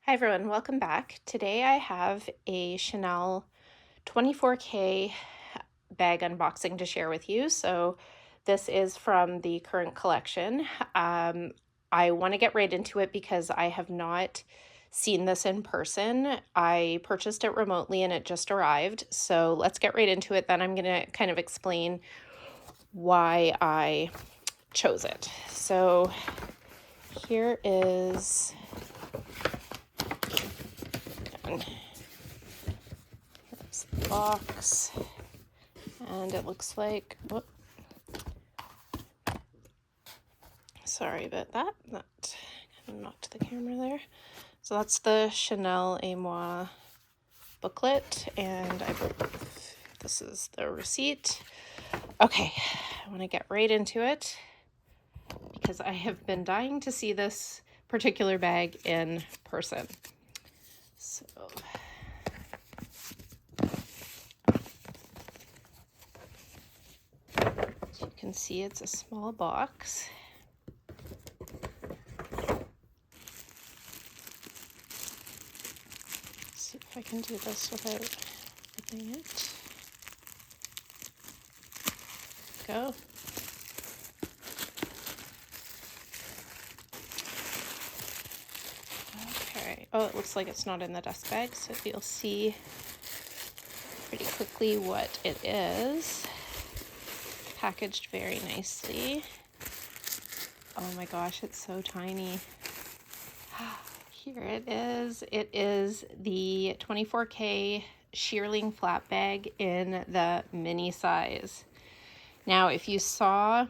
Hi everyone, welcome back. Today I have a Chanel 24K bag unboxing to share with you. So this is from the current collection. I want to get right into it because I have not seen this in person. I purchased it remotely and it just arrived. So let's get right into it. Then I'm going to kind of explain why I chose it. So here is here's the box, and it looks like, whoop, sorry about that, that kind of knocked the camera there. So that's the Chanel et Moi booklet, and I believe this is the receipt. Okay, I want to get right into it because I have been dying to see this particular bag in person. So as you can see, it's a small box. See if I can do this without ripping it. Go. Okay. Oh, it looks like it's not in the dust bag, so you'll see pretty quickly what it is. Packaged very nicely. Oh my gosh, it's so tiny. Here it is. It is the 24K shearling flat bag in the mini size. Now, if you saw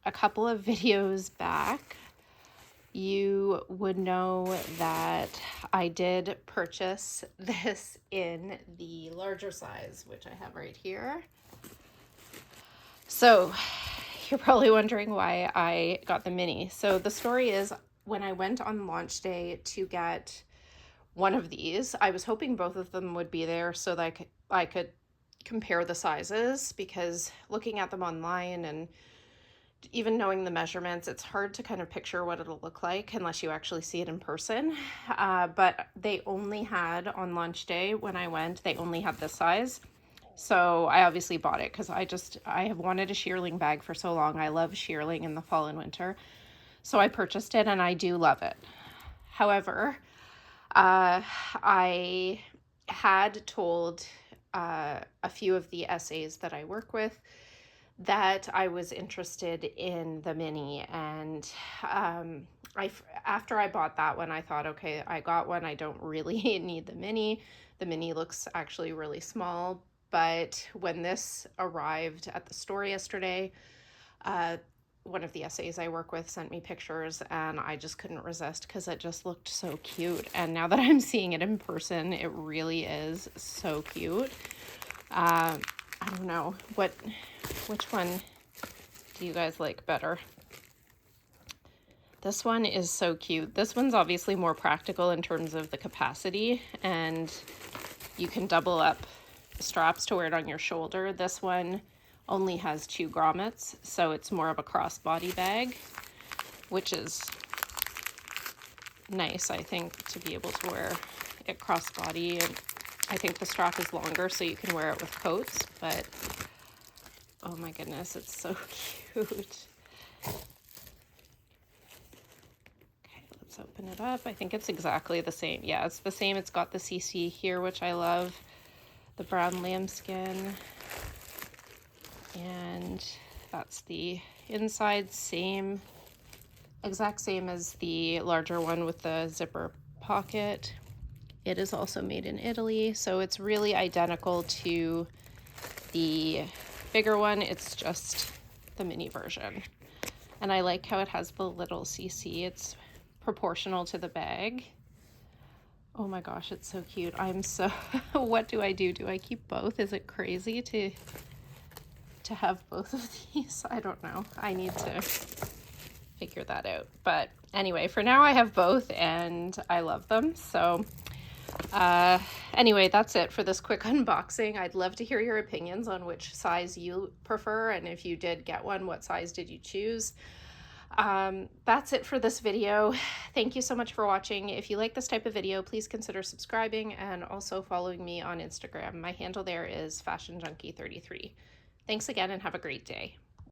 a couple of videos back, you would know that I did purchase this in the larger size, which I have right here. So you're probably wondering why I got the mini. So the story is, when I went on launch day to get one of these, I was hoping both of them would be there so that I could compare the sizes, because looking at them online and even knowing the measurements, it's hard to kind of picture what it'll look like unless you actually see it in person. But they only had, on launch day when I went, they only had this size. So I obviously bought it because I have wanted a shearling bag for so long. I love shearling in the fall and winter. So I purchased it and I do love it. However, I had told a few of the SAs that I work with that I was interested in the mini, and after I bought that one, I thought, okay, I got one. I don't really need the mini. The mini looks actually really small, but when this arrived at the store yesterday, one of the SAs I work with sent me pictures, and I just couldn't resist because it just looked so cute. And now that I'm seeing it in person, it really is so cute. I don't know which one do you guys like better? This one is so cute. This one's obviously more practical in terms of the capacity, and you can double up straps to wear it on your shoulder. This one only has 2 grommets, so it's more of a crossbody bag, which is nice, I think, to be able to wear it crossbody. And I think the strap is longer, so you can wear it with coats, but oh my goodness, it's so cute. Okay, let's open it up. I think it's exactly the same. Yeah, it's the same. It's got the CC here, which I love. The brown lambskin. And that's the inside, same, exact same as the larger one with the zipper pocket. It is also made in Italy, so it's really identical to the bigger one. It's just the mini version. And I like how it has the little CC. It's proportional to the bag. Oh my gosh, it's so cute. I'm so, what do I do? Do I keep both? Is it crazy to have both of these? I don't know. I need to figure that out. But anyway, for now I have both and I love them. So anyway, that's it for this quick unboxing. I'd love to hear your opinions on which size you prefer, and if you did get one, what size did you choose? That's it for this video. Thank you so much for watching. If you like this type of video, please consider subscribing and also following me on Instagram. My handle there is FashionJunkie33. Thanks again and have a great day.